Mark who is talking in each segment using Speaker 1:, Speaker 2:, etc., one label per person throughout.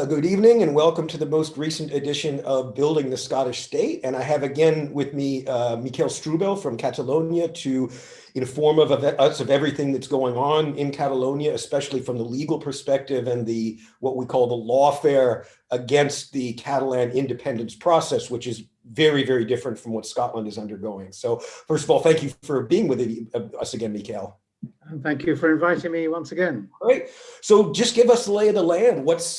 Speaker 1: Good evening and welcome to the most recent edition of Building the Scottish State. And I have again with me Miquel Strubell from Catalonia to inform us of everything that's going on in Catalonia, especially from the legal perspective and what we call the lawfare against the Catalan independence process, which is very, very different from what Scotland is undergoing. So first of all, thank you for being with us again, Miquel.
Speaker 2: And thank you for inviting me once again.
Speaker 1: Great. So just give us the lay of the land. What's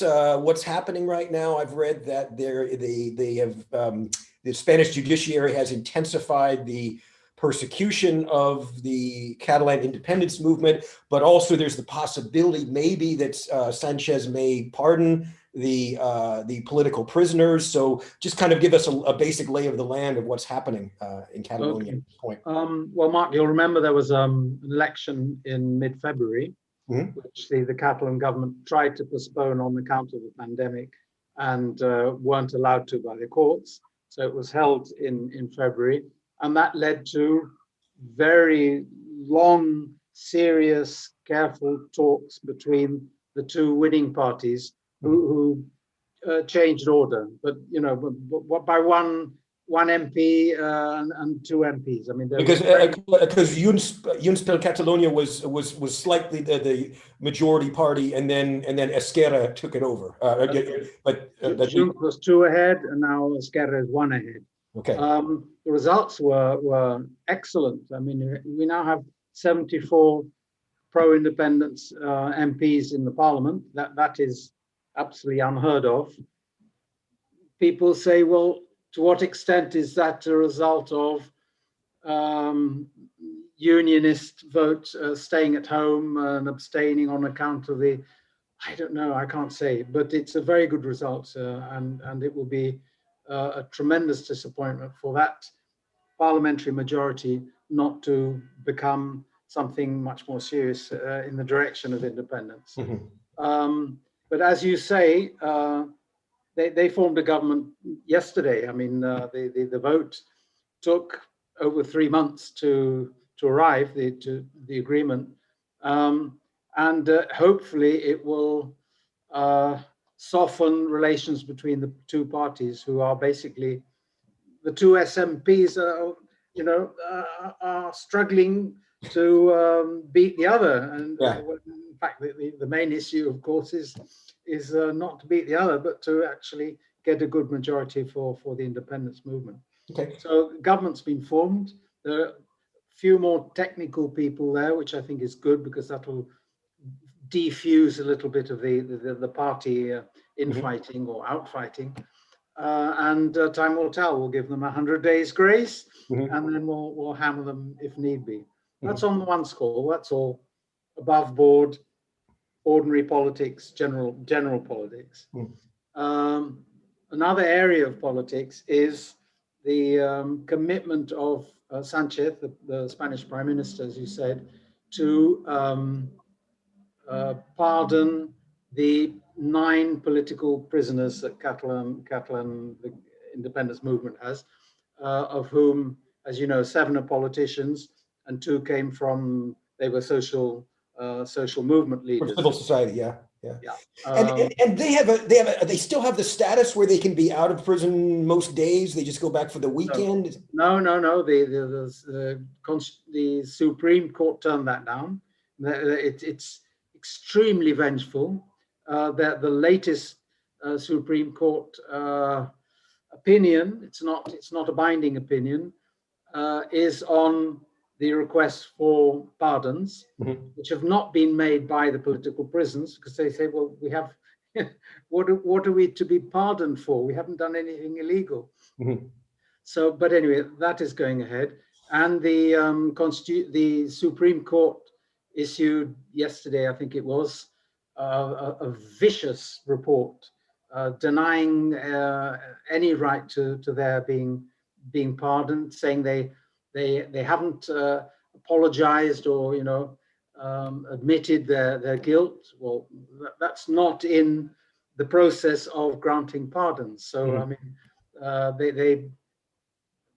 Speaker 1: happening right now? I've read that the Spanish judiciary has intensified the persecution of the Catalan independence movement, but also there's the possibility maybe that Sanchez may pardon the political prisoners. So just kind of give us a basic lay of the land of what's happening in Catalonia at this point.
Speaker 2: Well, Mark, you'll remember there was an election in mid-February, which the Catalan government tried to postpone on account of the pandemic and weren't allowed to by the courts. So it was held in February, and that led to very long, serious, careful talks between the two winning parties who changed order, but by one MP and two MPs. I mean,
Speaker 1: because Junts per Catalonia was slightly the majority party, and then Esquerra took it over. But
Speaker 2: Junts was 2 ahead, and now Esquerra is 1 ahead.
Speaker 1: Okay.
Speaker 2: The results were excellent. I mean, we now have 74 pro-independence MPs in the parliament. That is absolutely unheard of. People say, well, to what extent is that a result of unionist vote staying at home and abstaining on account of the, I don't know, I can't say, but it's a very good result, and it will be a tremendous disappointment for that parliamentary majority not to become something much more serious in the direction of independence. But as you say, they formed a government yesterday. I mean, the vote took over 3 months to arrive, to the agreement. And hopefully it will soften relations between the two parties, who are basically, the two SMPs are struggling to beat the other. And in fact, the main issue, of course, is not to beat the other, but to actually get a good majority for the independence movement.
Speaker 1: Okay.
Speaker 2: So the government's been formed. There are a few more technical people there, which I think is good, because that will defuse a little bit of the party infighting or outfighting. And time will tell. We'll give them 100 days grace, and then we'll hammer them if need be. That's on one score. That's all above board, ordinary politics, general politics. Another area of politics is the commitment of Sanchez, the Spanish Prime Minister, as you said, to pardon the 9 political prisoners that Catalan the independence movement has, of whom, as you know, 7 are politicians and 2 came from, they were social movement leaders.
Speaker 1: Civil society, yeah. And they still have the status where they can be out of prison most days. They just go back for the weekend.
Speaker 2: No. The Supreme Court turned that down. It's extremely vengeful. That the latest Supreme Court opinion, it's not a binding opinion, is on the request for pardons, which have not been made by the political prisons, because they say, well, we have, what are we to be pardoned for? We haven't done anything illegal. So, but anyway, that is going ahead. And the Supreme Court issued yesterday, I think it was, a vicious report denying any right to their being pardoned, saying they haven't apologized or admitted their guilt. Well, that's not in the process of granting pardons. So I mean, they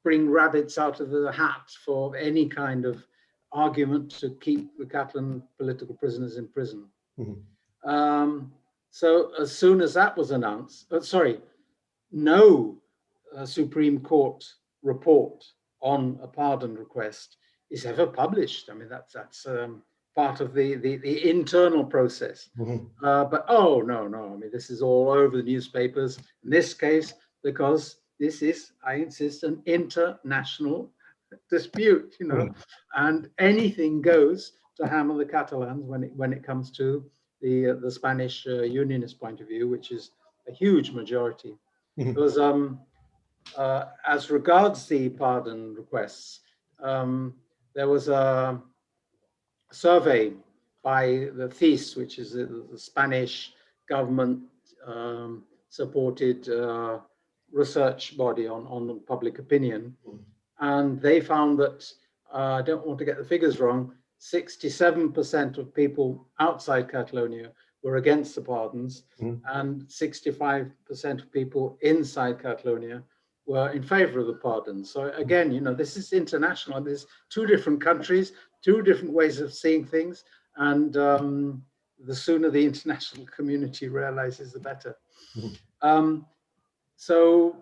Speaker 2: bring rabbits out of the hat for any kind of argument to keep the Catalan political prisoners in prison. So as soon as that was announced, no Supreme Court report on a pardon request is ever published. I mean, that's part of the internal process. But oh, no, I mean, this is all over the newspapers in this case, because this is, I insist, an international dispute, you know, and anything goes to hammer the Catalans when it comes to the Spanish unionist point of view, which is a huge majority. Because as regards the pardon requests, there was a survey by the CIS, which is the Spanish government supported research body on public opinion. And they found that, I don't want to get the figures wrong, 67% of people outside Catalonia were against the pardons, and 65% of people inside Catalonia were in favor of the pardons. So again, you know, this is international. There's two different countries, two different ways of seeing things, and the sooner the international community realizes, the better. So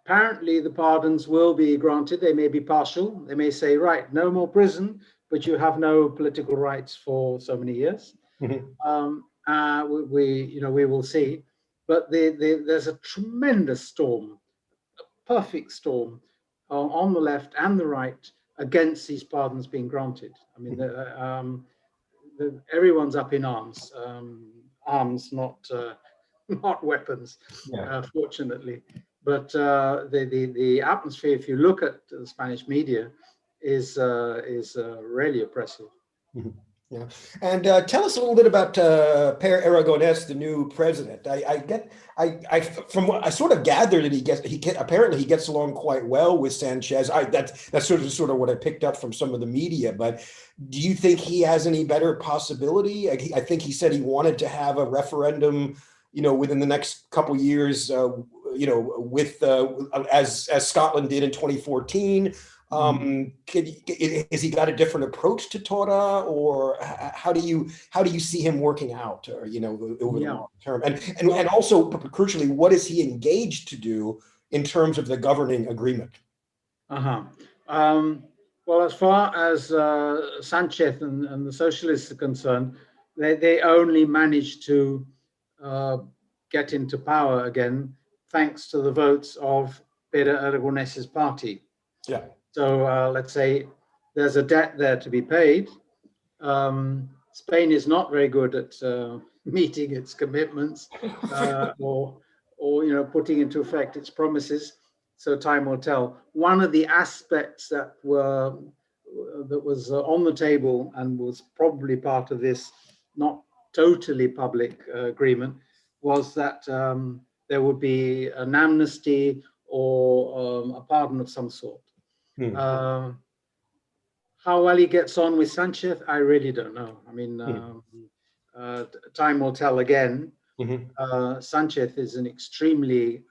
Speaker 2: apparently the pardons will be granted. They may be partial. They may say, right, no more prison, but you have no political rights for so many years. We will see. But there's a tremendous storm, a perfect storm on the left and the right against these pardons being granted. I mean, everyone's up in arms, not weapons, fortunately. But the atmosphere, if you look at the Spanish media, is really oppressive.
Speaker 1: Yeah, and tell us a little bit about Per Aragonés, the new president. From what I sort of gathered that he apparently gets along quite well with Sanchez. That's sort of what I picked up from some of the media. But do you think he has any better possibility? I think he said he wanted to have a referendum, you know, within the next couple of years, you know, with as Scotland did in 2014. Has he got a different approach to Torra, or how do you see him working out, or, you know, over the long term? And also, crucially, what is he engaged to do in terms of the governing agreement?
Speaker 2: Well, as far as Sanchez and the socialists are concerned, they only managed to get into power again thanks to the votes of Per Aragonés's party.
Speaker 1: Yeah.
Speaker 2: So let's say there's a debt there to be paid. Spain is not very good at meeting its commitments or you know, putting into effect its promises. So time will tell. One of the aspects that was on the table and was probably part of this not totally public agreement was that there would be an amnesty or a pardon of some sort. How well he gets on with Sanchez, I really don't know. I mean, time will tell again. Sanchez is an extremely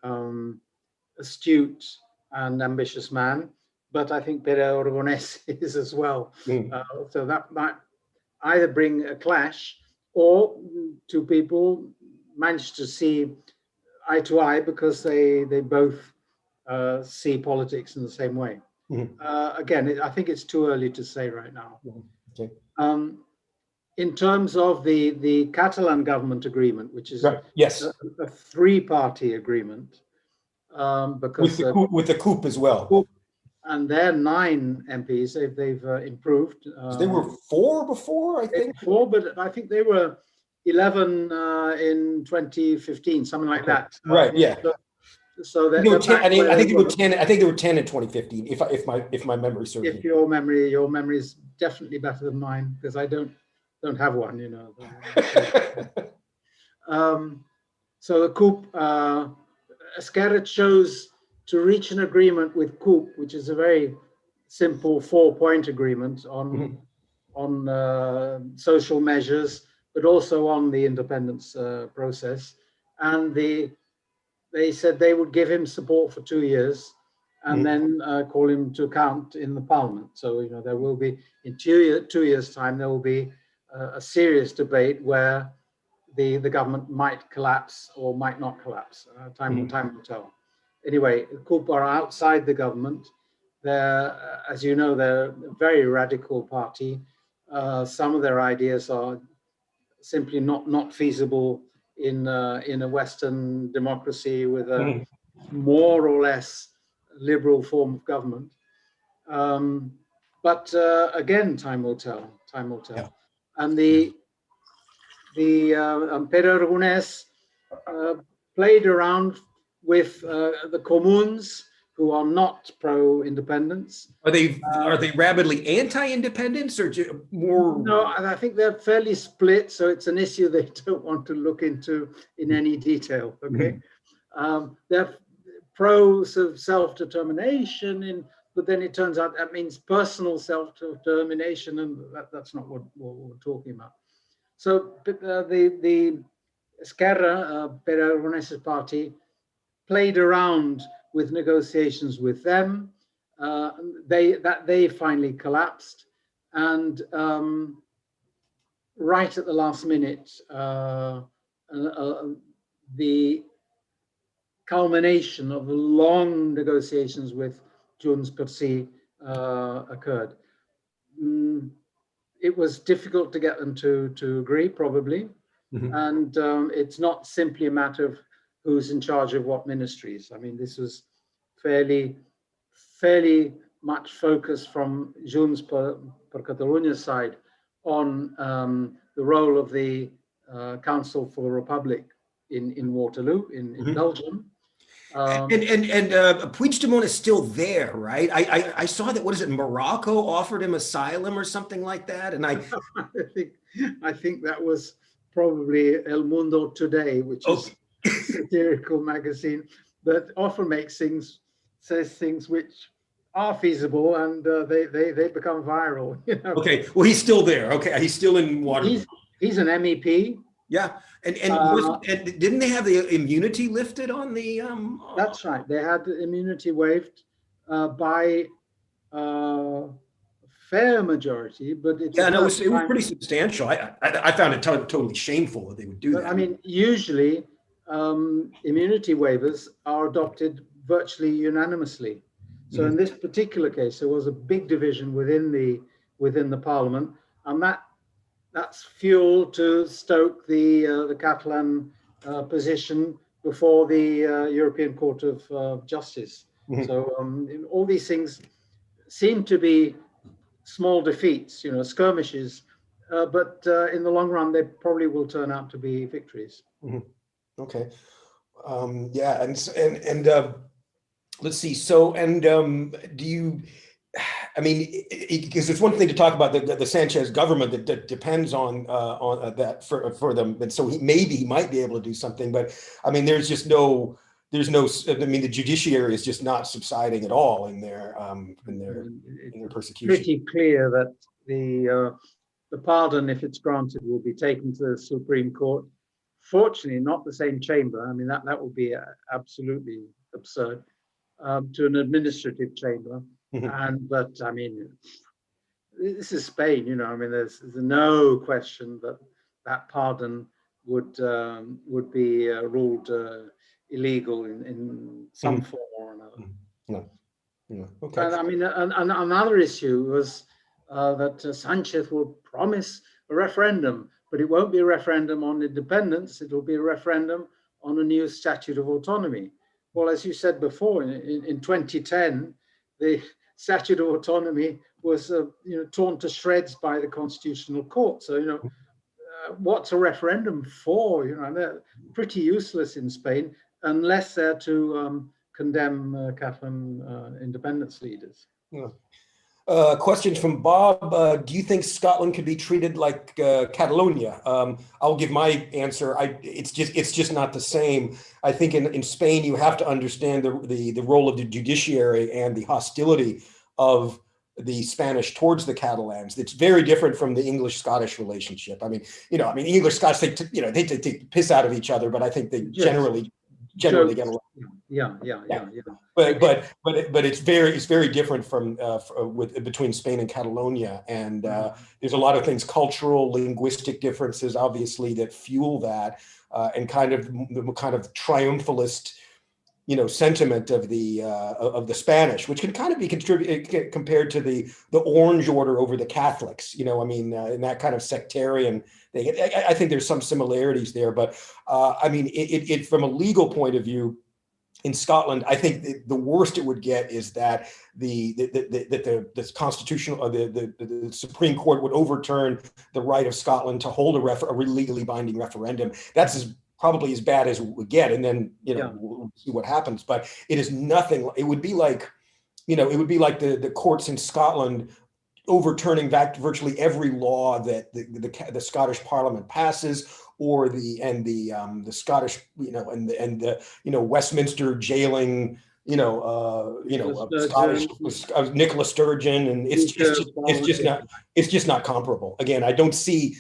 Speaker 2: astute and ambitious man, but I think Per Aragonés is as well. So that might either bring a clash, or two people manage to see eye to eye because they both see politics in the same way. Again, I think it's too early to say right now.
Speaker 1: Okay.
Speaker 2: In terms of the Catalan government agreement, which is a three-party agreement, because
Speaker 1: with the coup as well.
Speaker 2: And they're 9 MPs. They've improved.
Speaker 1: They were 4 before, I think.
Speaker 2: 4, but I think they were 11 in 2015, something like that.
Speaker 1: Right. Yeah.
Speaker 2: So that
Speaker 1: I think they were 10. I think they were 10 in 2015. If my memory serves me.
Speaker 2: If your memory is definitely better than mine, because I don't have one, you know. So the coup, Esquerra chose to reach an agreement with CUP, which is a very simple 4-point agreement on social measures, but also on the independence process. And they said they would give him support for 2 years and then call him to account in the parliament. So, you know, there will be, in 2 years' time, there will be a serious debate where the government might collapse or might not collapse. Time will tell. Anyway, the CUP are outside the government. They're, as you know, they're a very radical party. Some of their ideas are simply not feasible in a Western democracy with a more or less liberal form of government. But again, time will tell. Time will tell. Yeah. And the Pere Aragonès played around with the Comuns, who are not pro-independence.
Speaker 1: Are they rabidly anti-independence or more?
Speaker 2: No, I think they're fairly split. So it's an issue they don't want to look into in any detail. Okay, they're pro sort of self-determination, but then it turns out that means personal self-determination, and that's not what we're talking about. So the Esquerra, Pere Aragonès' party, played around with negotiations with them. They finally collapsed, and right at the last minute, the culmination of the long negotiations with Junts per Si occurred. It was difficult to get them to agree, probably, and it's not simply a matter of who's in charge of what ministries. I mean, this was fairly much focus from Junts per Catalonia's side on the role of the Council for the Republic in Waterloo, in Belgium.
Speaker 1: And Puigdemont is still there, right? I saw that, what is it, Morocco offered him asylum or something like that, and I
Speaker 2: think that was probably El Mundo Today, which is a satirical magazine that often says things which are feasible, and they become viral. You know?
Speaker 1: Okay, well, he's still there. Okay, he's still in Waterloo.
Speaker 2: He's an MEP.
Speaker 1: Yeah, and didn't they have the immunity lifted on the?
Speaker 2: That's right. They had the immunity waived by a fair majority, but it was
Speaker 1: pretty substantial. I found it totally shameful that they would do that.
Speaker 2: I mean, usually immunity waivers are adopted virtually unanimously. So in this particular case, there was a big division within the parliament, and that's fuel to stoke the Catalan position before the European Court of Justice. So all these things seem to be small defeats, skirmishes, but in the long run, they probably will turn out to be victories.
Speaker 1: Okay, yeah, and let's see. So, and do you? I mean, because it's one thing to talk about the Sanchez government that depends on that for them, and so he might be able to do something. But I mean, there's no. I mean, the judiciary is just not subsiding at all in their persecution.
Speaker 2: Pretty clear that the pardon, if it's granted, will be taken to the Supreme Court. Fortunately, not the same chamber. I mean, that would be absolutely absurd. To an administrative chamber. But I mean, this is Spain, I mean, there's no question that pardon would be ruled illegal in some form or another.
Speaker 1: No. Okay.
Speaker 2: And I mean, another issue was that Sanchez will promise a referendum, but it won't be a referendum on independence. It'll be a referendum on a new statute of autonomy. Well, as you said before, in 2010, the Statute of Autonomy was torn to shreds by the Constitutional Court. So, what's a referendum for? They're pretty useless in Spain unless they're to condemn Catalan independence leaders.
Speaker 1: Yeah. Question from Bob. Do you think Scotland could be treated like Catalonia? I'll give my answer. It's just not the same. I think in Spain, you have to understand the role of the judiciary and the hostility of the Spanish towards the Catalans. It's very different from the English-Scottish relationship. I mean, English-Scots, they take the piss out of each other, but I think they generally get along.
Speaker 2: Yeah.
Speaker 1: But it's very different from between Spain and Catalonia, and there's a lot of things, cultural, linguistic differences, obviously, that fuel that, and kind of triumphalist, sentiment of the Spanish, which can kind of be compared to the Orange Order over the Catholics, in that kind of sectarian thing. I think there's some similarities there, but it from a legal point of view, in Scotland, I think the worst it would get is that the constitutional, the Supreme Court would overturn the right of Scotland to hold a legally binding referendum. That's probably as bad as it would get, and then we'll see what happens. But it is nothing. It would be like, the courts in Scotland overturning back virtually every law that the Scottish Parliament passes, or the Scottish, Westminster jailing, Scottish Nicola Sturgeon, and it's just not comparable. Again, I don't see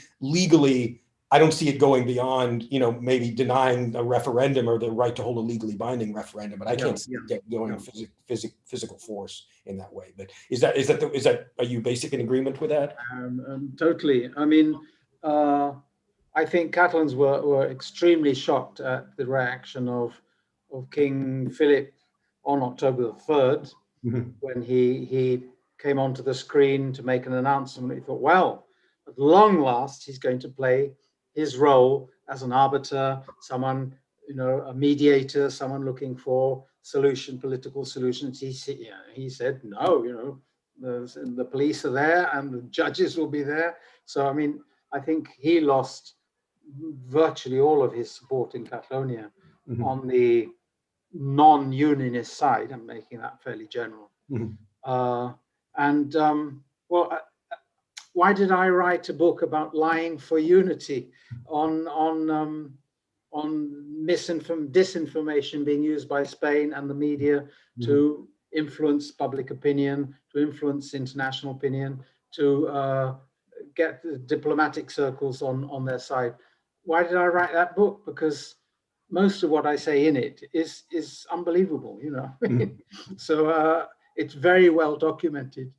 Speaker 1: it going beyond, maybe denying a referendum or the right to hold a legally binding referendum, but I can't see it going physical force in that way. But are you basically in agreement with that?
Speaker 2: Totally. I think Catalans were extremely shocked at the reaction of King Philip on October the 3rd, when he came onto the screen to make an announcement. He thought, well, at long last, he's going to play his role as an arbiter, someone, a mediator, someone looking for political solutions. He said, no, the police are there and the judges will be there. So, I think he lost virtually all of his support in Catalonia on the non-unionist side. I'm making that fairly general. Why did I write a book about lying for unity, on disinformation being used by Spain and the media to influence public opinion, to influence international opinion, to get the diplomatic circles on their side? Why did I write that book? Because most of what I say in it is unbelievable, So it's very well documented,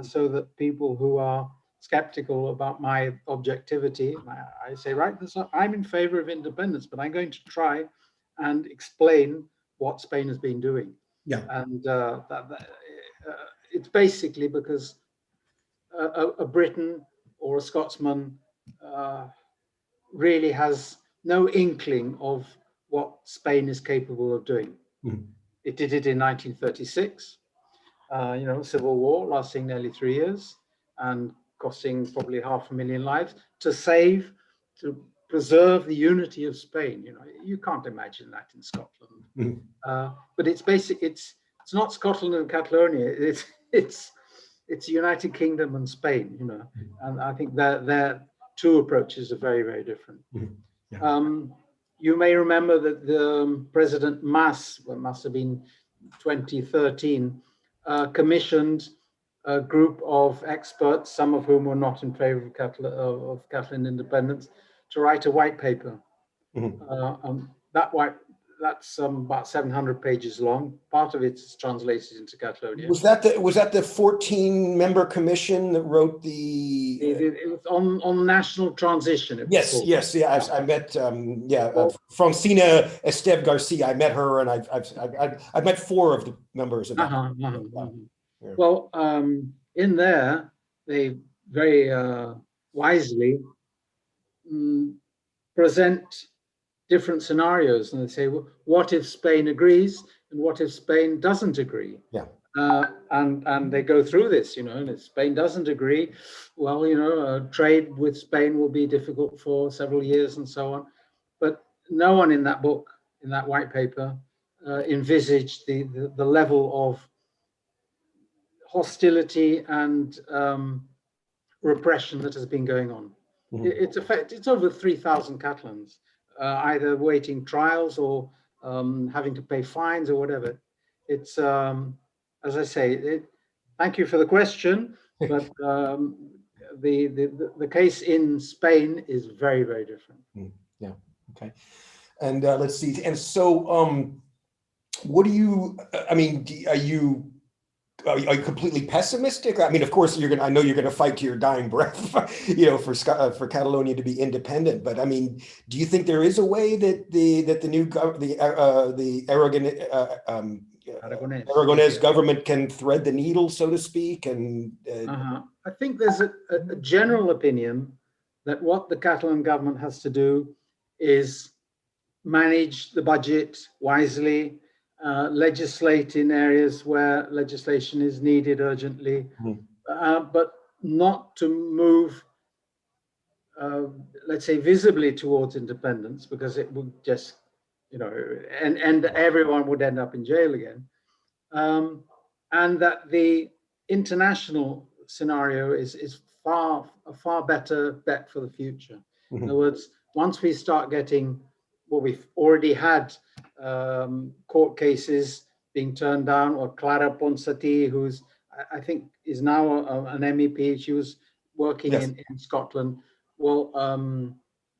Speaker 2: so that people who are skeptical about my objectivity, I say, right, I'm in favor of independence, but I'm going to try and explain what Spain has been doing.
Speaker 1: Yeah.
Speaker 2: And it's basically because a Briton or a Scotsman really has no inkling of what Spain is capable of doing. It did it in 1936, civil war lasting nearly 3 years and costing probably 500,000 lives to preserve the unity of Spain. You can't imagine that in Scotland. But it's not Scotland and Catalonia. It's United Kingdom and Spain. And I think their two approaches are very, very different. You may remember that the President Mas, well, must have been 2013, commissioned a group of experts, some of whom were not in favor of Catalan independence, to write a white paper. That's about 700 pages long. Part of it is translated into Catalonia.
Speaker 1: Was that the 14-member commission that wrote the?
Speaker 2: It was on national transition.
Speaker 1: Yes. I met Francina Esteve Garcia. I met her, and I've met 4 of the members of that.
Speaker 2: Well, in there, they very wisely present different scenarios, and they say, well, what if Spain agrees, and what if Spain doesn't agree? And they go through this, and if Spain doesn't agree, well, trade with Spain will be difficult for several years and so on. But no one in that book, in that white paper, envisaged the level of hostility and repression that has been going on. It's over 3,000 Catalans, either waiting trials or having to pay fines or whatever. It's, as I say, thank you for the question, but the case in Spain is very, very different.
Speaker 1: Yeah. Okay. And let's see. And so, what do you, I mean, are you completely pessimistic? I mean, of course, I know you're going to fight to your dying breath, you know, for Catalonia to be independent. But I mean, do you think there is a way that the Aragonese government can thread the needle, so to speak? And
Speaker 2: I think there's a general opinion that what the Catalan government has to do is manage the budget wisely, legislate in areas where legislation is needed urgently, but not to move, let's say, visibly towards independence, because it would just, you know, and everyone would end up in jail again. And that the international scenario is a far better bet for the future. In other words, once we start getting, well, we've already had court cases being turned down, or Clara Ponsatí, who's, I think, is now an MEP. She was working in Scotland. Well,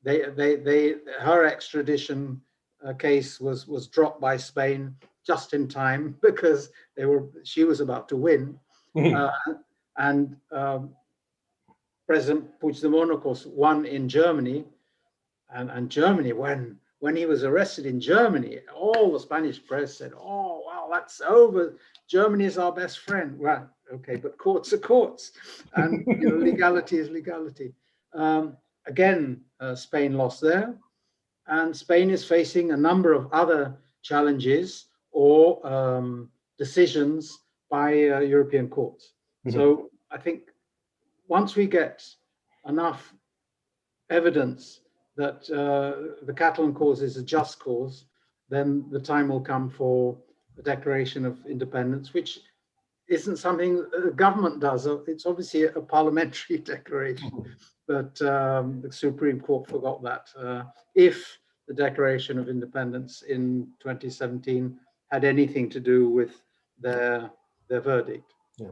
Speaker 2: her extradition case was dropped by Spain just in time, because she was about to win. And President Puigdemont, of course, won in Germany. And Germany, when he was arrested in Germany, all the Spanish press said, "Oh, wow, that's over. Germany is our best friend." Right, okay, but courts are courts, and you know, legality is legality. Again, Spain lost there, and Spain is facing a number of other challenges or decisions by European courts. So I think once we get enough evidence that the Catalan cause is a just cause, then the time will come for a declaration of independence, which isn't something the government does. It's obviously a parliamentary declaration, but the Supreme Court forgot that. If the Declaration of Independence in 2017 had anything to do with their verdict.
Speaker 1: Yeah.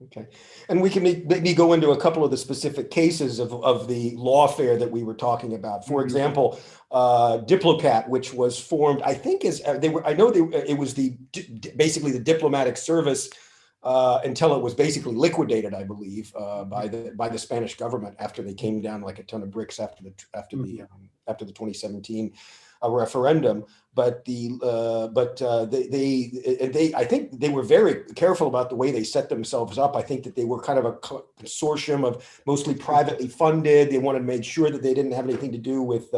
Speaker 1: Okay, and we can maybe go into a couple of the specific cases of the lawfare that we were talking about. For example, Diplocat, which was formed, I think, it was basically the diplomatic service until it was basically liquidated, I believe, by the Spanish government after they came down like a ton of bricks after the 2017 referendum. But I think they were very careful about the way they set themselves up. I think that they were kind of a consortium of mostly privately funded. They wanted to make sure that they didn't have anything to do with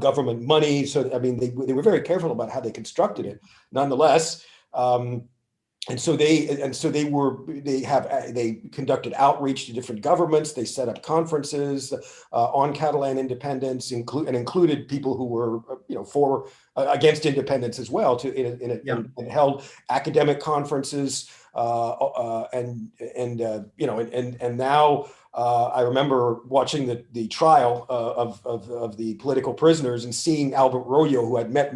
Speaker 1: government money. So I mean, they were very careful about how they constructed it. Nonetheless. And so they conducted outreach to different governments. They set up conferences on Catalan independence, and included people who were against independence as well. And held academic conferences. And now I remember watching the trial of the political prisoners and seeing Albert Royo, who I'd met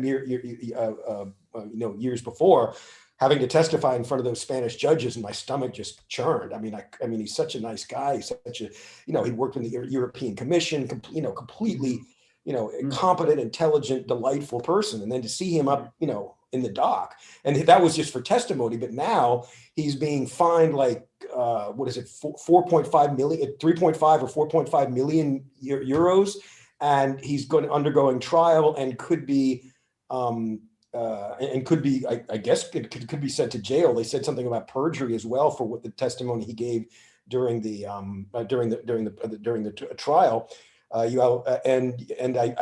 Speaker 1: years before, having to testify in front of those Spanish judges, and my stomach just churned. I mean, he's such a nice guy. He's such a, he worked in the European Commission, completely, competent, intelligent, delightful person. And then to see him up, in the dock, and that was just for testimony. But now he's being fined like, 4.5 million, 3.5 or 4.5 million euros, and he's undergoing trial and could be. I guess could be sent to jail. They said something about perjury as well for what the testimony he gave during the trial. I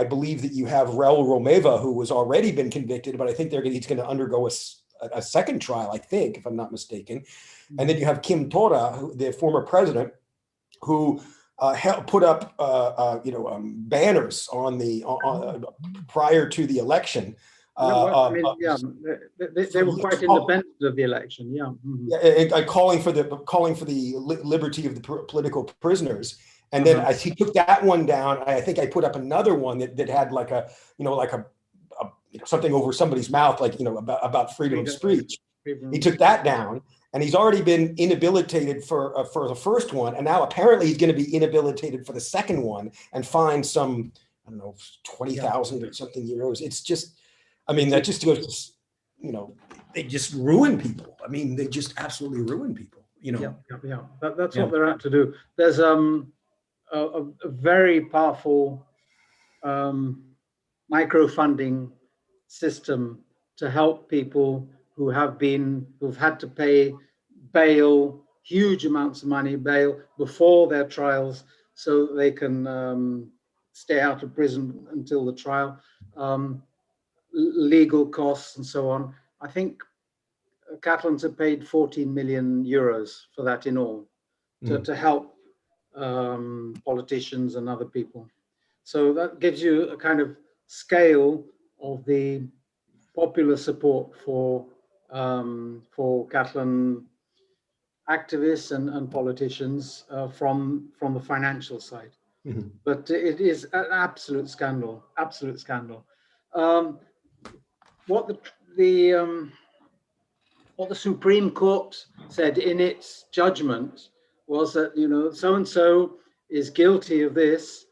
Speaker 1: believe that you have Raul Romeva, who was already been convicted, but I think he's going to undergo a second trial, I think, if I'm not mistaken. And then you have Quim Torra, the former president, who put up banners prior to the election.
Speaker 2: They were quite independent of the election.
Speaker 1: Calling for the liberty of the political prisoners, and then he took that one down. I think I put up another one that had like a something over somebody's mouth, like about freedom of speech. He took that down, and he's already been inhabilitated for the first one, and now apparently he's going to be inhabilitated for the second one and fined some, I don't know, 20,000 or something euros. It's just. I mean, that just goes you know, they just ruin people. I mean, they just absolutely ruin people, you know.
Speaker 2: Yeah. That's what they're out to do. There's a very powerful micro-funding system to help people who've had to pay bail, huge amounts of money, bail before their trials, so they can stay out of prison until the trial, legal costs and so on. I think Catalans have paid 14 million euros for that in all, to help politicians and other people. So that gives you a kind of scale of the popular support for Catalan activists and politicians from the financial side. But it is an absolute scandal, absolute scandal. What the Supreme Court said in its judgment was that, you know, so-and-so is guilty of this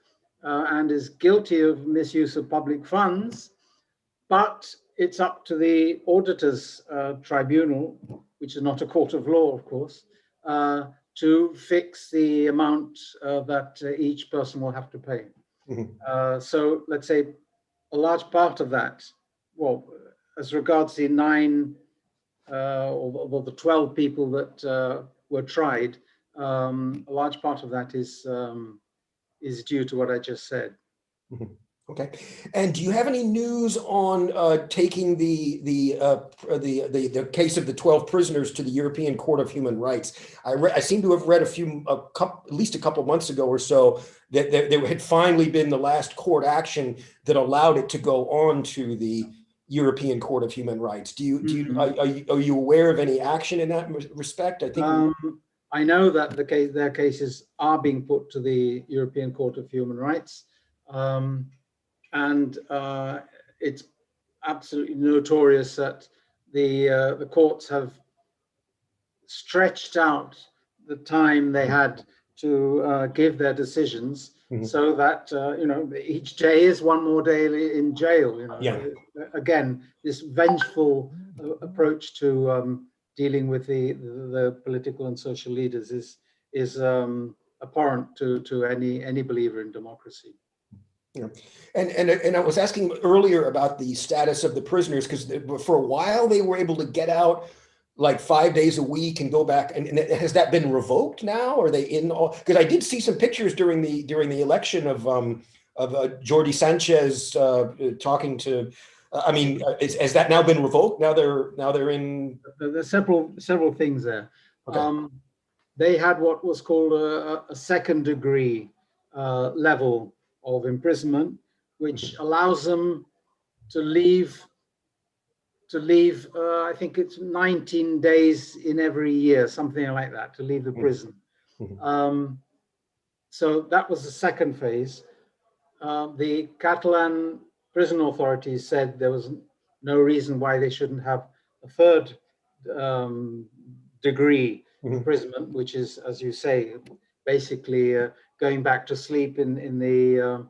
Speaker 2: and is guilty of misuse of public funds, but it's up to the auditor's tribunal, which is not a court of law, of course, to fix the amount that each person will have to pay. So let's say a large part of that, well, as regards the 9 or the 12 people that were tried, a large part of that is due to what I just said.
Speaker 1: Okay, and do you have any news on taking the case of the 12 prisoners to the European Court of Human Rights? I seem to have read at least a couple of months ago or so that there had finally been the last court action that allowed it to go on to the European Court of Human Rights. Are you aware of any action in that respect? I think
Speaker 2: I know that their cases are being put to the European Court of Human Rights. And it's absolutely notorious that the courts have stretched out the time they had to give their decisions, so that you know, each day is one more day in jail. You know, again, this vengeful approach to dealing with the political and social leaders is abhorrent to any believer in democracy.
Speaker 1: Yeah. And I was asking earlier about the status of the prisoners, because for a while they were able to get out like 5 days a week and go back. And has that been revoked now? Are they in all? Because I did see some pictures during the election of Jordi Sanchez talking to. I mean, has that now been revoked? Now they're in.
Speaker 2: There's several things there. Okay. They had what was called a second degree level of imprisonment, which allows them to leave, I think it's 19 days in every year, something like that, to leave the prison. So that was the second phase. The Catalan prison authorities said there was no reason why they shouldn't have a third degree imprisonment, which is, as you say, basically going back to sleep in the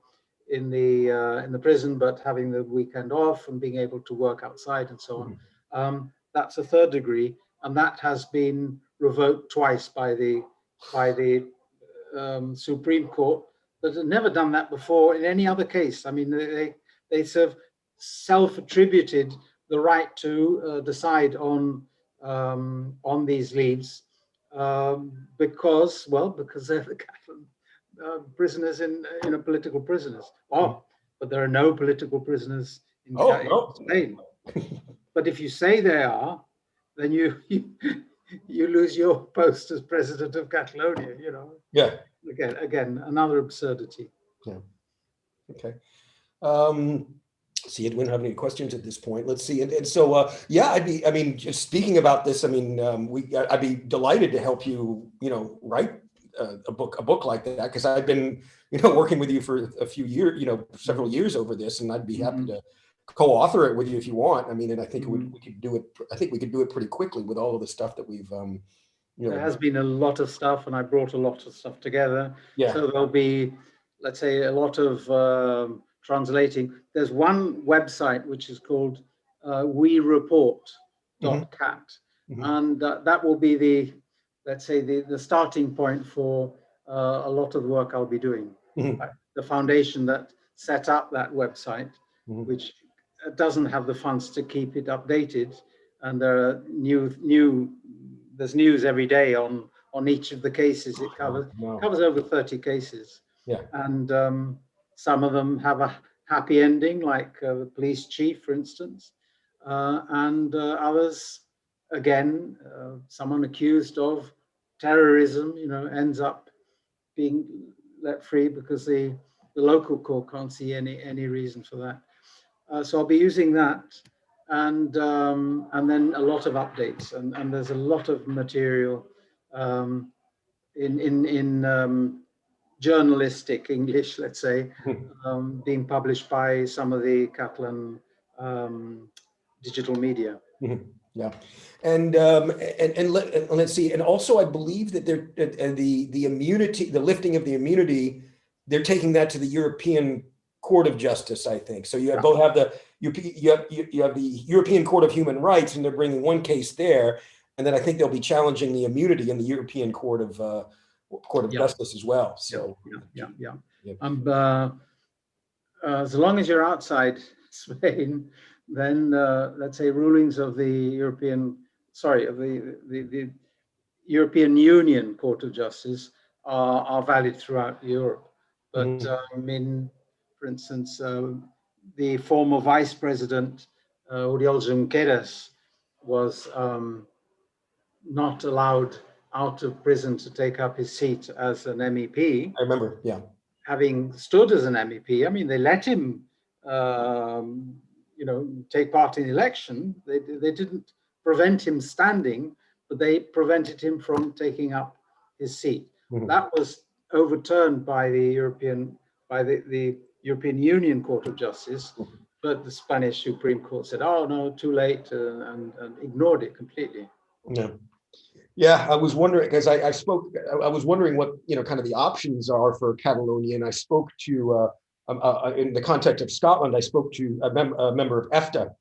Speaker 2: prison, but having the weekend off and being able to work outside and so on. That's a third degree, and that has been revoked twice by the Supreme Court, that had never done that before in any other case. I mean, they sort of self-attributed the right to decide on these leaves because they're the Catalan prisoners in political prisoners. But there are no political prisoners in Spain. But if you say they are, then you lose your post as president of Catalonia. You know.
Speaker 1: Yeah.
Speaker 2: Again, another absurdity.
Speaker 1: Yeah. Okay. See, we don't have any questions at this point. Let's see. And so, I mean, just speaking about this, I mean, I'd be delighted to help you, write a book like that, because I've been, working with you for a few years, several years over this, and I'd be happy to co-author it with you if you want. I mean, and I think we could do it. I think we could do it pretty quickly with all of the stuff that we've,
Speaker 2: There has been a lot of stuff, and I brought a lot of stuff together.
Speaker 1: Yeah.
Speaker 2: So there'll be, let's say, a lot of translating. There's one website which is called wereport.cat. And that will be the, let's say, the starting point for a lot of the work I'll be doing. The foundation that set up that website, which doesn't have the funds to keep it updated, and there are there's news every day on each of the cases it covers. It covers over 30 cases.
Speaker 1: Yeah.
Speaker 2: And some of them have a happy ending, like the police chief, for instance, and others, again, someone accused of terrorism, ends up being let free because the local court can't see any reason for that. So I'll be using that, and then a lot of updates, and there's a lot of material in journalistic English, let's say, being published by some of the Catalan digital media.
Speaker 1: Yeah, and let's see, and also I believe that the immunity, the lifting of the immunity, they're taking that to the European Court of Justice, I think. So you have both have you have the European Court of Human Rights, and they're bringing one case there, and then I think they'll be challenging the immunity in the European Court of Justice as well. So
Speaker 2: as long as you're outside Spain, then let's say rulings of the European Union Court of Justice are valid throughout Europe. But I mean, for instance, the former Vice President Oriol Junqueras was not allowed out of prison to take up his seat as an MEP.
Speaker 1: I remember, yeah.
Speaker 2: Having stood as an MEP, I mean, they let him, take part in the election. They didn't prevent him standing, but they prevented him from taking up his seat. That was overturned by the European Union Court of Justice, but the Spanish Supreme Court said, "Oh no, too late," and ignored it completely.
Speaker 1: Yeah, I was wondering, because I was wondering what kind of the options are for Catalonia, and I spoke to in the context of Scotland, I spoke to a member of EFTA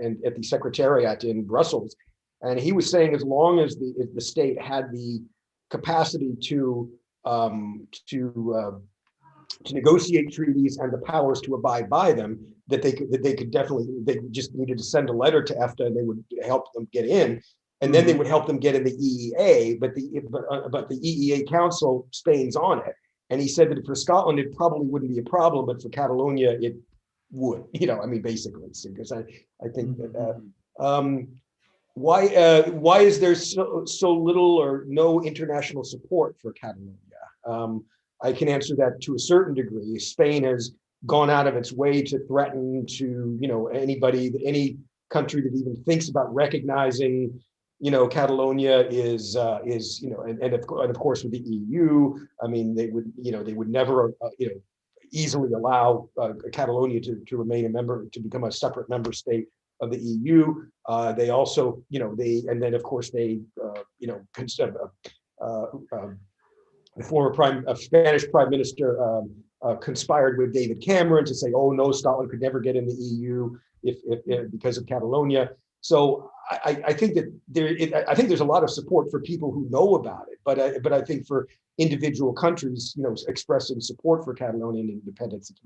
Speaker 1: and at the Secretariat in Brussels, and he was saying as long as the state had the capacity to negotiate treaties and the powers to abide by them, that they could definitely, they just needed to send a letter to EFTA and they would help them get in. And then they would help them get in the EEA, but the EEA Council, Spain's on it. And he said that for Scotland, it probably wouldn't be a problem, but for Catalonia, it would, I mean, basically, because I think that, why is there so little or no international support for Catalonia? I can answer that to a certain degree. Spain has gone out of its way to threaten to, any country that even thinks about recognizing Catalonia is and of course with the EU, I mean, they would never easily allow Catalonia to remain a member, to become a separate member state of the EU. They also, and then of course they, the former Spanish Prime Minister conspired with David Cameron to say, "Oh no, Scotland could never get in the EU if because of Catalonia." So I think that there's a lot of support for people who know about it, but I think for individual countries, expressing support for Catalonian independence, it's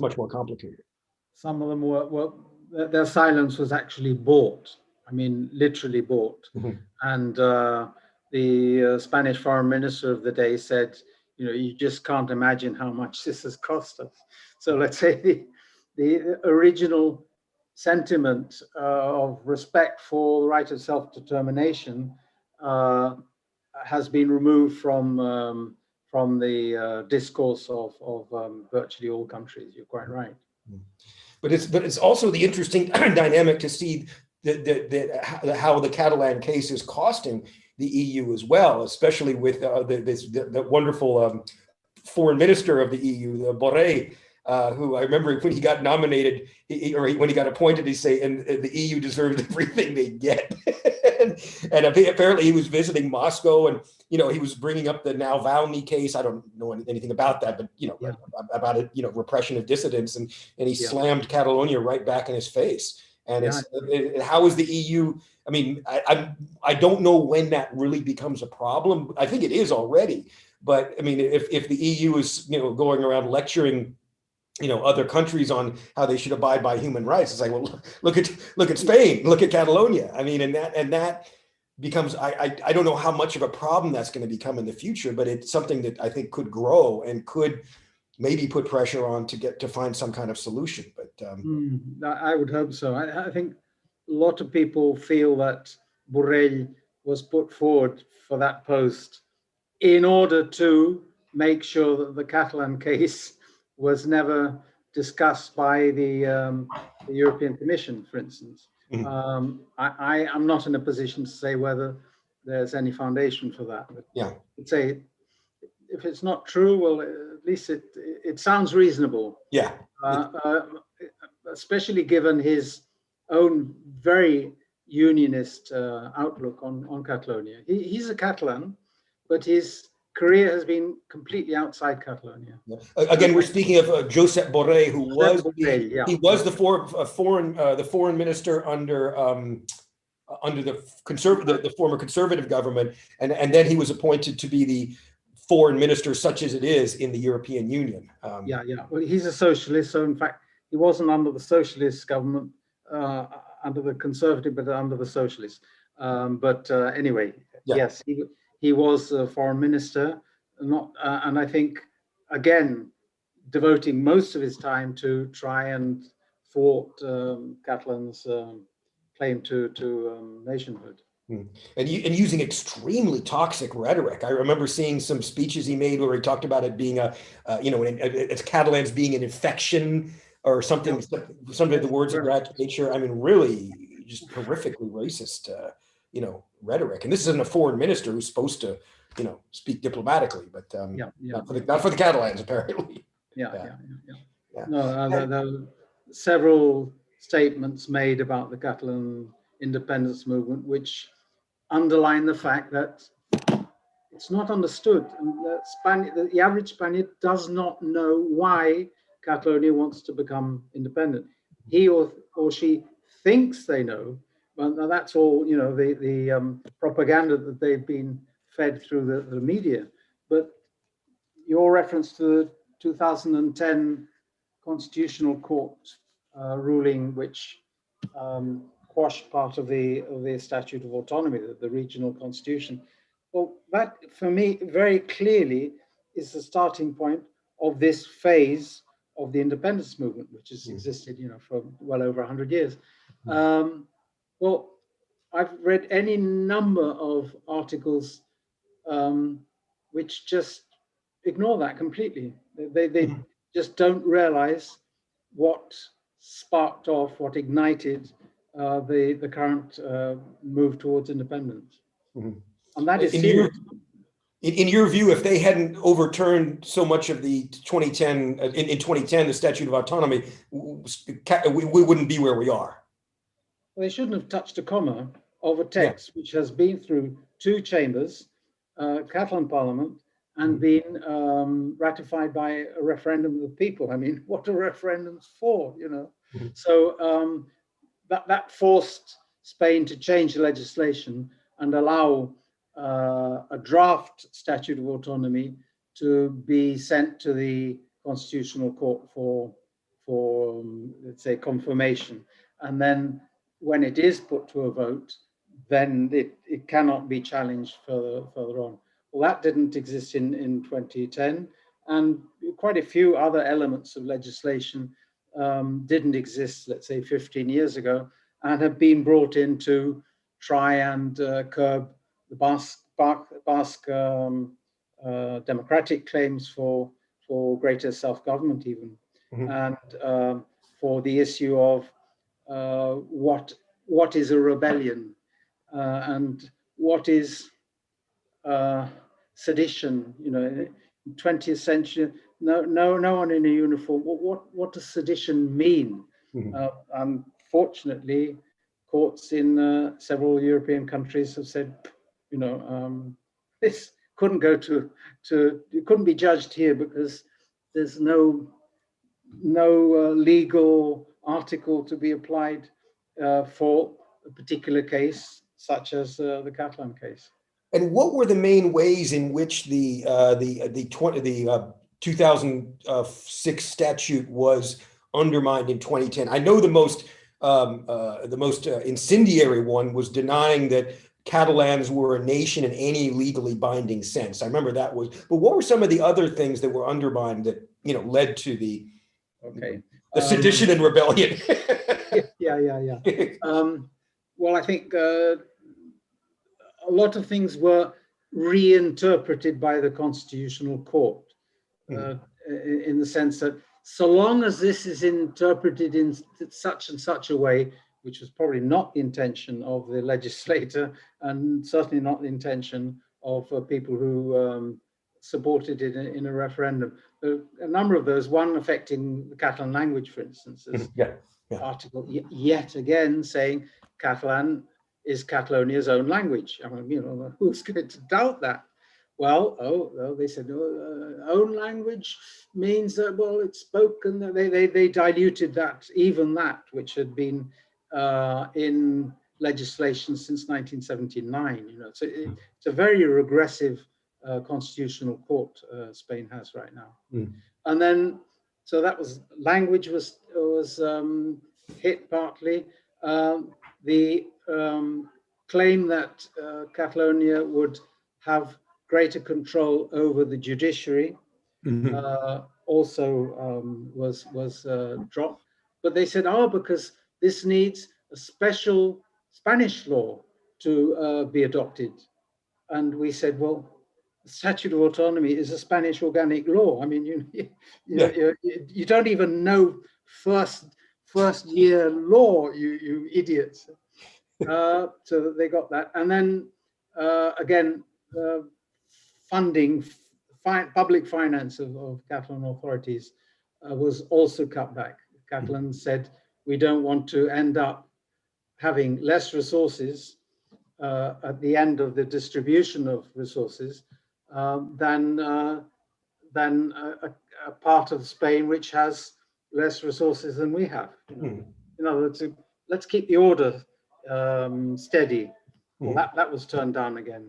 Speaker 1: much more complicated.
Speaker 2: Some of them were their silence was actually bought. I mean, literally bought. And the Spanish foreign minister of the day said, you just can't imagine how much this has cost us. So let's say the original sentiment of respect for the right of self-determination has been removed from the discourse of virtually all countries. You're quite right.
Speaker 1: But it's also the interesting dynamic to see how the Catalan case is costing the EU as well, especially with the wonderful foreign minister of the EU, Borrell, who I remember when he got nominated, when he got appointed, he say, and the EU deserves everything they get. and apparently he was visiting Moscow, and he was bringing up the Navalny case. I don't know anything about that, but about it, repression of dissidents, and he slammed Catalonia right back in his face. And how is the EU? I mean, I don't know when that really becomes a problem. I think it is already. But I mean, if the EU is, going around lecturing, other countries on how they should abide by human rights, it's like, well, look at Spain, look at Catalonia. I mean, and that becomes, I don't know how much of a problem that's going to become in the future, but it's something that I think could grow and could maybe put pressure on to find some kind of solution. But
Speaker 2: I would hope so. I think a lot of people feel that Borrell was put forward for that post in order to make sure that the Catalan case was never discussed by the European Commission, for instance. I am not in a position to say whether there's any foundation for that. But I'd say if it's not true, well, at least it sounds reasonable.
Speaker 1: Yeah.
Speaker 2: Especially given his own very unionist outlook on Catalonia. He's a Catalan, but his career has been completely outside Catalonia.
Speaker 1: Again, we're speaking of Josep Borrell, who was the foreign minister under the former conservative government, and then he was appointed to be the foreign minister, such as it is, in the European Union.
Speaker 2: Well, he's a socialist, so in fact, he wasn't under the socialist government, under the conservative, but under the socialist. Anyway, yes, he was a foreign minister, and I think, again, devoting most of his time to try and thwart Catalan's claim to nationhood.
Speaker 1: And using extremely toxic rhetoric. I remember seeing some speeches he made where he talked about it being it's Catalans being an infection or something of the words of that nature. I mean, really just horrifically racist, rhetoric. And this isn't a foreign minister who's supposed to, speak diplomatically, but not for the Catalans, apparently.
Speaker 2: No, there are several statements made about the Catalan independence movement, which underline the fact that it's not understood. And the average Spaniard does not know why Catalonia wants to become independent. He or she thinks they know, but that's all, the propaganda that they've been fed through the media. But your reference to the 2010 Constitutional Court ruling, which quashed part of the Statute of Autonomy, the regional constitution. Well, that for me very clearly is the starting point of this phase of the independence movement, which has existed, for well over 100 years. Well, I've read any number of articles which just ignore that completely. They just don't realize what sparked off, what ignited the current move towards independence. And that is serious.
Speaker 1: In your view, if they hadn't overturned so much of the 2010, in 2010, the Statute of Autonomy, we wouldn't be where we are.
Speaker 2: Well, they shouldn't have touched a comma of a text which has been through two chambers, Catalan Parliament, and been ratified by a referendum of the people. I mean, what are referendums for, So that forced Spain to change the legislation and allow a draft Statute of Autonomy to be sent to the Constitutional Court for let's say, confirmation. And then when it is put to a vote, then it cannot be challenged further on. Well, that didn't exist in 2010, and quite a few other elements of legislation didn't exist, let's say, 15 years ago, and have been brought in to try and curb the Basque democratic claims for greater self-government even, and for the issue of what is a rebellion and what is sedition. In 20th century, no one in a uniform. What does sedition mean? Unfortunately, courts in several European countries have said, this couldn't go it couldn't be judged here because there's no legal article to be applied for a particular case, such as the Catalan case.
Speaker 1: And what were the main ways in which the 2006 statute was undermined in 2010? I know the most incendiary one was denying that Catalans were a nation in any legally binding sense. I remember that was. But what were some of the other things that were undermined that led to the sedition and rebellion?
Speaker 2: Yeah. Well, I think a lot of things were reinterpreted by the Constitutional Court in the sense that so long as this is interpreted in such and such a way, which was probably not the intention of the legislator and certainly not the intention of people who supported it in a referendum. A number of those, one affecting the Catalan language, for instance, is article yet again saying Catalan is Catalonia's own language. I mean, who's going to doubt that? Well, they said own language means that, well, it's spoken. They diluted that, even that, which had been in legislation since 1979. So it's a very regressive constitutional court Spain has right now. And then, so that was language was hit partly. The claim that Catalonia would have greater control over the judiciary also was dropped. But they said, because this needs a special Spanish law to be adopted. And we said, well, the Statute of Autonomy is a Spanish organic law. I mean, you don't even know first year law, you idiots. So they got that. And then again, funding, public finance of Catalan authorities was also cut back. Catalan said, we don't want to end up having less resources at the end of the distribution of resources than a part of Spain which has less resources than we have. In other words, let's keep the order steady. Well, that was turned down again,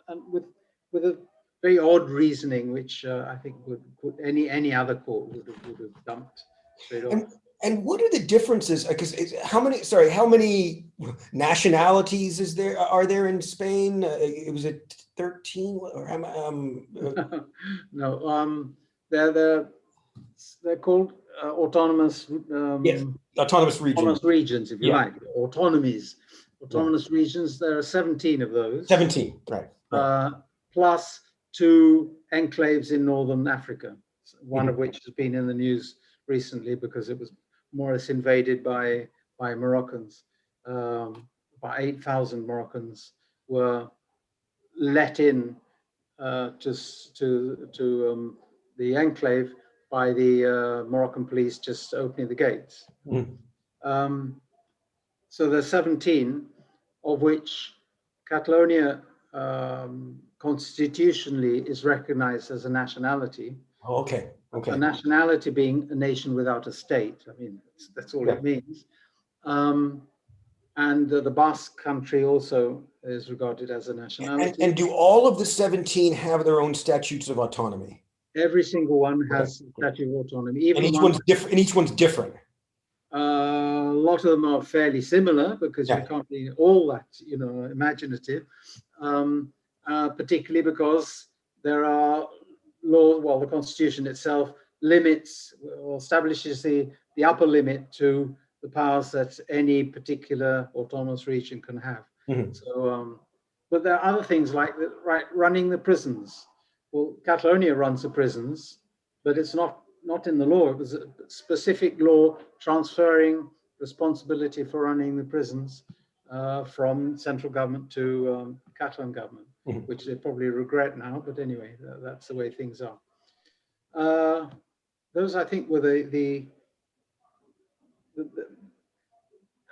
Speaker 2: and with a very odd reasoning, which I think would any other court would have dumped straight off.
Speaker 1: And what are the differences? Because how many nationalities are there in Spain? It was 13 or
Speaker 2: no, they're called autonomous.
Speaker 1: Autonomous regions.
Speaker 2: Autonomous regions, if you like, autonomies. Autonomous regions. There are 17 of those.
Speaker 1: 17, right.
Speaker 2: Plus 2 enclaves in northern Africa. One of which has been in the news recently because it was more or less invaded by Moroccans. About 8,000 Moroccans were let in to the enclave by the Moroccan police just opening the gates. So there's 17, of which Catalonia constitutionally is recognized as a nationality.
Speaker 1: Okay.
Speaker 2: A nationality being a nation without a state. I mean, that's all it means. And the Basque country also is regarded as a nationality.
Speaker 1: And do all of the 17 have their own statutes of autonomy?
Speaker 2: Every single one has a statute of autonomy. Even
Speaker 1: and each one's different. And each one's different.
Speaker 2: A lot of them are fairly similar because you can't be all that imaginative. Particularly because there are laws. Well, the Constitution itself limits or establishes the upper limit to the powers that any particular autonomous region can have. So, but there are other things like running the prisons. Well, Catalonia runs the prisons, but it's not in the law. It was a specific law transferring responsibility for running the prisons from central government to Catalan government, which they probably regret now. But anyway, that's the way things are. Those, I think, were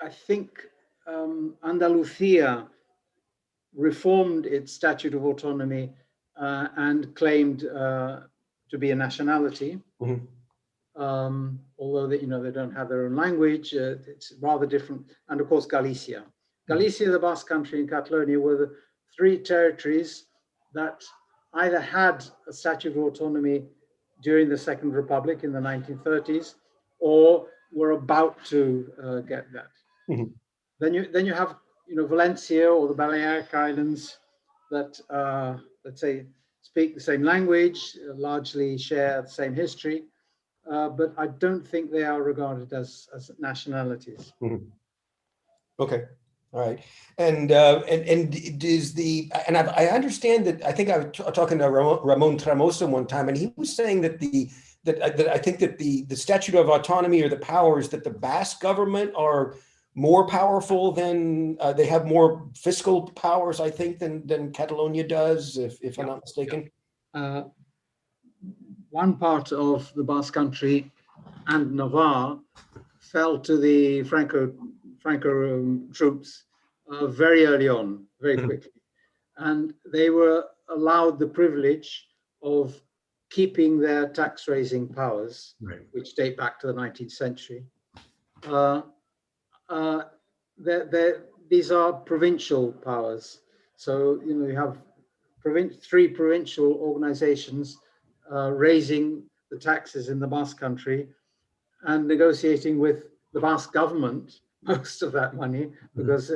Speaker 2: I think Andalusia reformed its statute of autonomy and claimed to be a nationality. although they, they don't have their own language. It's rather different. And of course, Galicia. Galicia, the Basque Country, and Catalonia were the three territories that either had a statute of autonomy during the Second Republic in the 1930s, or were about to get that.
Speaker 1: Mhm.
Speaker 2: Then you have Valencia or the Balearic Islands that let's say speak the same language, largely share the same history, but I don't think they are regarded as nationalities.
Speaker 1: Mhm. Okay. All right. And is I understand that, I think I was talking to Ramon Tramosa one time, and he was saying that I think that the statute of autonomy, or the powers that the Basque government are more powerful than they have more fiscal powers, I think, than Catalonia does, if I'm not mistaken.
Speaker 2: One part of the Basque Country and Navarre fell to the Franco troops very early on, very quickly. And they were allowed the privilege of keeping their tax-raising powers,
Speaker 1: Right.
Speaker 2: which date back to the 19th century. These are provincial powers. So, you have three provincial organizations raising the taxes in the Basque Country and negotiating with the Basque government most of that money, because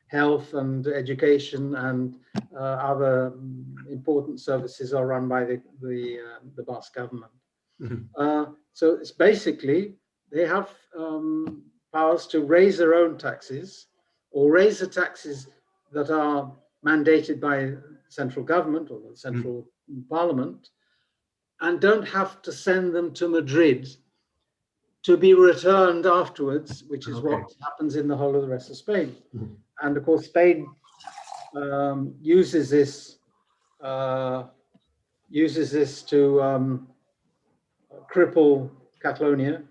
Speaker 2: health and education and other important services are run by the Basque government.
Speaker 1: Mm-hmm.
Speaker 2: So it's basically they have powers to raise their own taxes, or raise the taxes that are mandated by central government or the central parliament, and don't have to send them to Madrid to be returned afterwards, which is what happens in the whole of the rest of Spain.
Speaker 1: Mm-hmm.
Speaker 2: And of course, Spain uses this to cripple Catalonia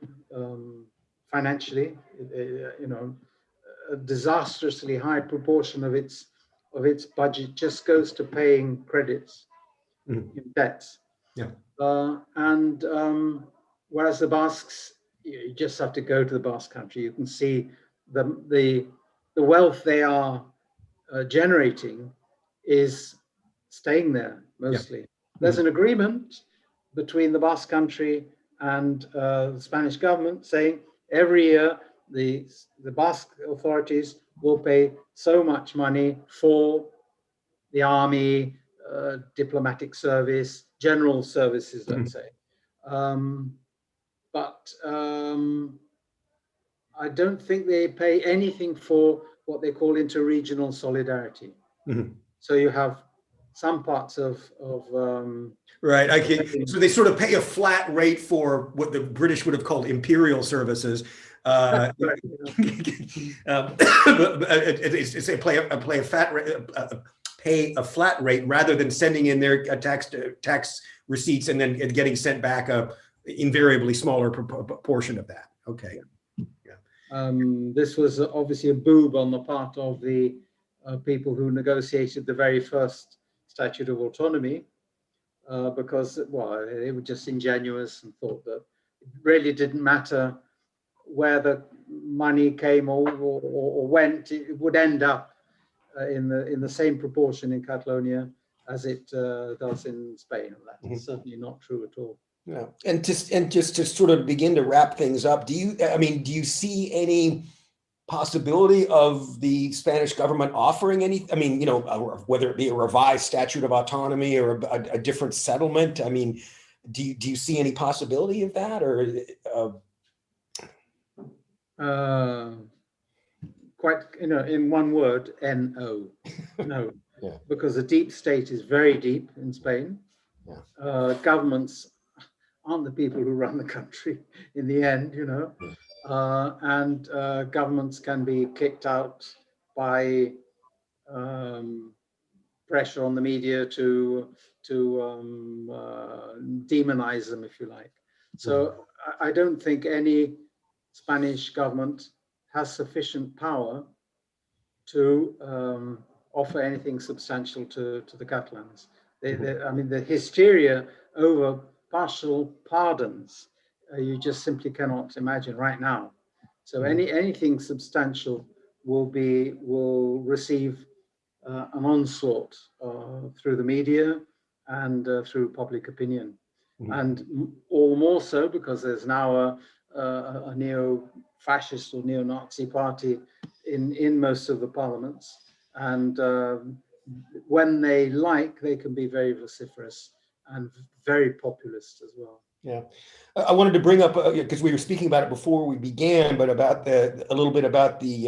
Speaker 2: financially. A disastrously high proportion of its budget just goes to paying credits, debts.
Speaker 1: Yeah.
Speaker 2: Whereas the Basques, you just have to go to the Basque Country. You can see the wealth they are generating is staying there mostly. Yeah. There's an agreement between the Basque Country and the Spanish government saying every year the Basque authorities will pay so much money for the army, diplomatic service, general services, let's say. But I don't think they pay anything for what they call interregional solidarity. So you have some parts of
Speaker 1: right. So they sort of pay a flat rate for what the British would have called imperial services. They pay a flat rate rather than sending in their tax receipts and then getting sent back a invariably smaller portion of that. Okay.
Speaker 2: Yeah. This was obviously a boob on the part of the people who negotiated the very first Statute of Autonomy, because, well, they were just ingenuous and thought that it really didn't matter where the money came or went, it would end up in the same proportion in Catalonia as it does in Spain. And that's certainly not true at all.
Speaker 1: Yeah, and just to sort of begin to wrap things up, do you see any possibility of the Spanish government offering any? I mean, whether it be a revised Statute of Autonomy or a different settlement. I mean, do you see any possibility of that, or?
Speaker 2: Quite, in one word, no. No.
Speaker 1: Yeah.
Speaker 2: Because the deep state is very deep in Spain. Yeah. Governments aren't the people who run the country in the end, and governments can be kicked out by pressure on the media to demonize them, if you like. So I don't think any Spanish government has sufficient power to offer anything substantial to the Catalans. I mean, the hysteria over partial pardons you just simply cannot imagine right now. So anything substantial will receive an onslaught through the media and through public opinion, and all more so because there's now a neo-fascist or neo-Nazi party in most of the parliaments, and when they like, they can be very vociferous and very populist as well.
Speaker 1: Yeah, I wanted to bring up because we were speaking about it before we began, but about a little bit about the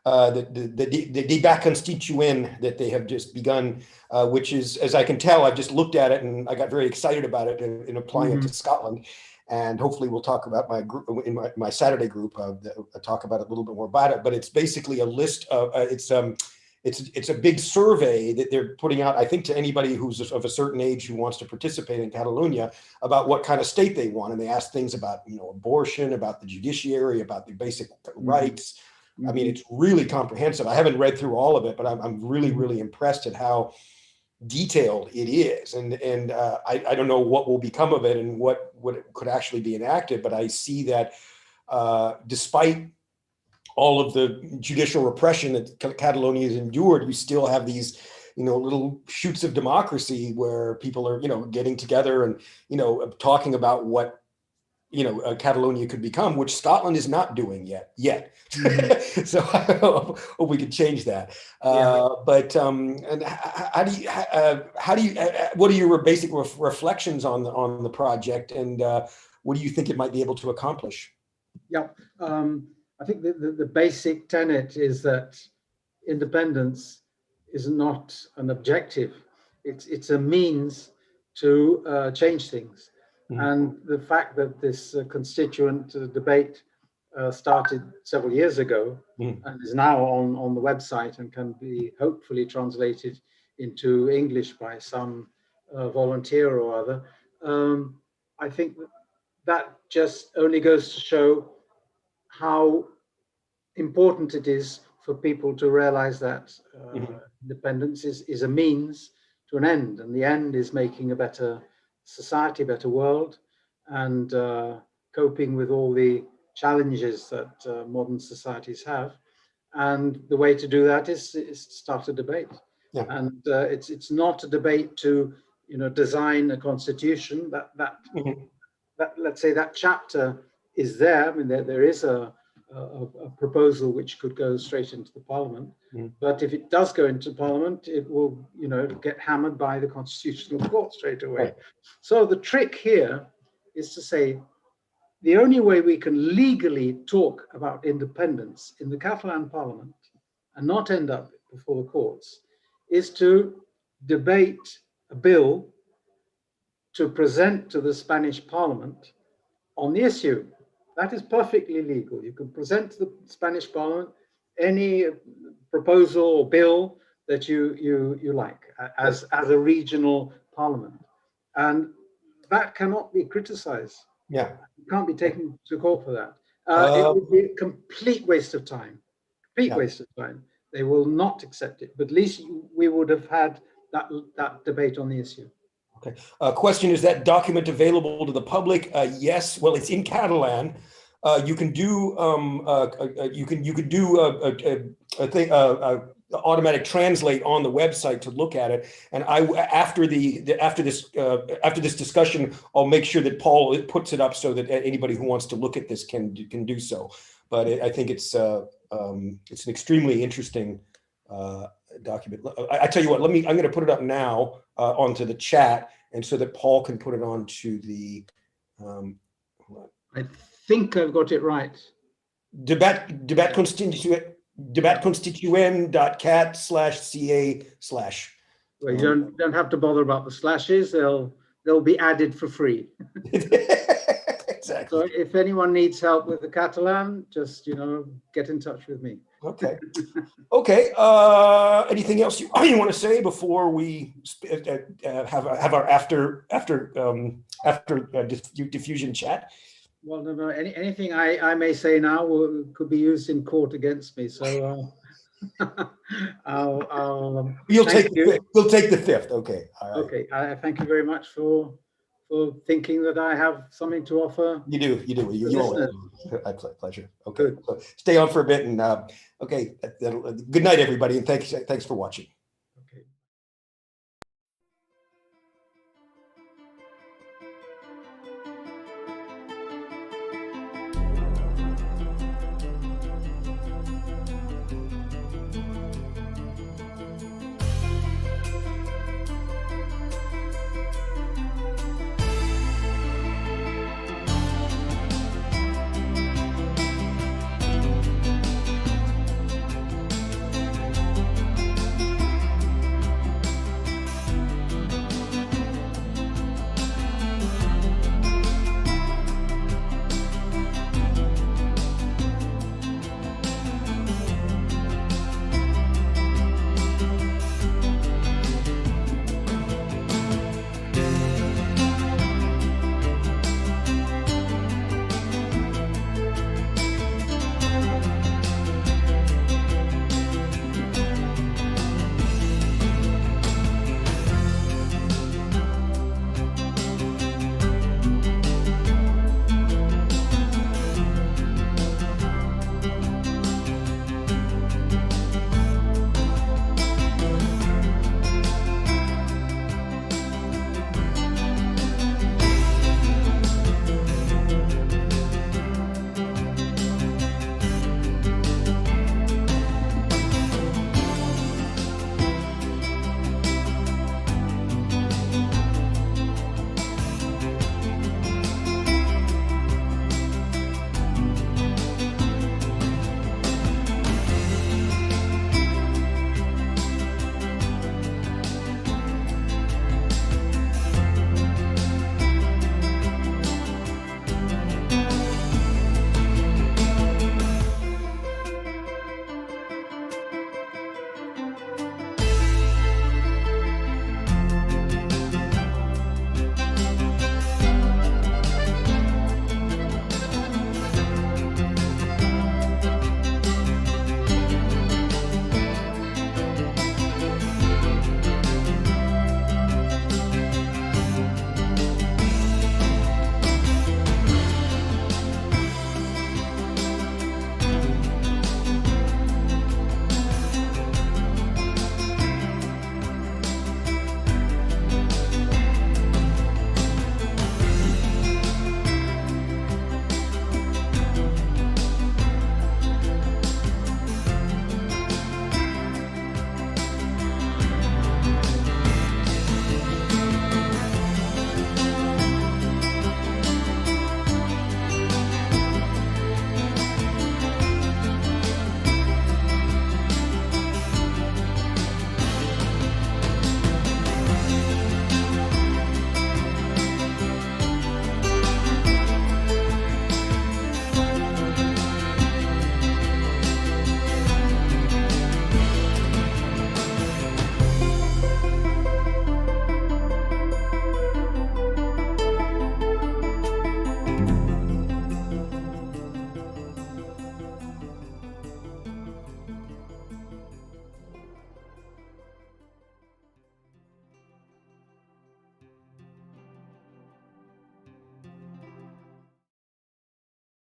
Speaker 1: débat constituant that they have just begun, which is, as I can tell, I've just looked at it and I got very excited about it in applying it to Scotland, and hopefully we'll talk about my group in my Saturday group. Talk about it a little bit more about it, but it's basically a list of it's a big survey that they're putting out, I think, to anybody who's of a certain age who wants to participate in Catalonia about what kind of state they want. And they ask things about, abortion, about the judiciary, about the basic rights. I mean, it's really comprehensive. I haven't read through all of it, but I'm really, really impressed at how detailed it is. And I don't know what will become of it and what could actually be enacted, but I see that despite all of the judicial repression that Catalonia has endured, we still have these, little shoots of democracy where people are, getting together and, talking about what, Catalonia could become, which Scotland is not doing yet. So I hope we could change that. But and what are your basic reflections on the project, and what do you think it might be able to accomplish?
Speaker 2: Yeah. I think the basic tenet is that independence is not an objective. It's a means to change things. And the fact that this constituent debate started several years ago and is now on the website and can be hopefully translated into English by some volunteer or other, I think that just only goes to show how important it is for people to realize that independence is a means to an end, and the end is making a better society, a better world, and coping with all the challenges that modern societies have. And the way to do that is to start a debate. And it's not a debate to design a constitution. That let's say that chapter is there. I mean, there is a proposal which could go straight into the parliament, but if it does go into parliament, it will get hammered by the constitutional court straight away. So the trick here is to say the only way we can legally talk about independence in the Catalan parliament and not end up before the courts is to debate a bill to present to the Spanish parliament on the issue. That is perfectly legal. You can present to the Spanish parliament any proposal or bill that you like as a regional parliament, and that cannot be criticized. You can't be taken to court for that. It would be a complete waste of time. Waste of time. They will not accept it. But at least we would have had that debate on the issue.
Speaker 1: Okay. Question: is that document available to the public? Yes. Well, it's in Catalan. You can do a thing, automatic translate on the website to look at it. And after this discussion, I'll make sure that Paul puts it up so that anybody who wants to look at this can do so. But I think it's an extremely interesting document. I tell you what, I'm going to put it up now onto the chat, and so that Paul can put it onto the.
Speaker 2: I think I've got it right.
Speaker 1: debatconstituent.cat/ca/.
Speaker 2: Well, you don't have to bother about the slashes. They'll be added for free.
Speaker 1: Exactly.
Speaker 2: So if anyone needs help with the Catalan, just get in touch with me.
Speaker 1: Okay. Okay. Anything else you want to say before we have our after diffusion chat?
Speaker 2: Well, no. Anything I may say now could be used in court against me. So
Speaker 1: We'll take the fifth. Okay. All right.
Speaker 2: Okay. I thank you very much for thinking that I have something to offer.
Speaker 1: You do. You always do. My pleasure. Okay.
Speaker 2: Good.
Speaker 1: So stay on for a bit, and okay. Good night, everybody, and thanks for watching.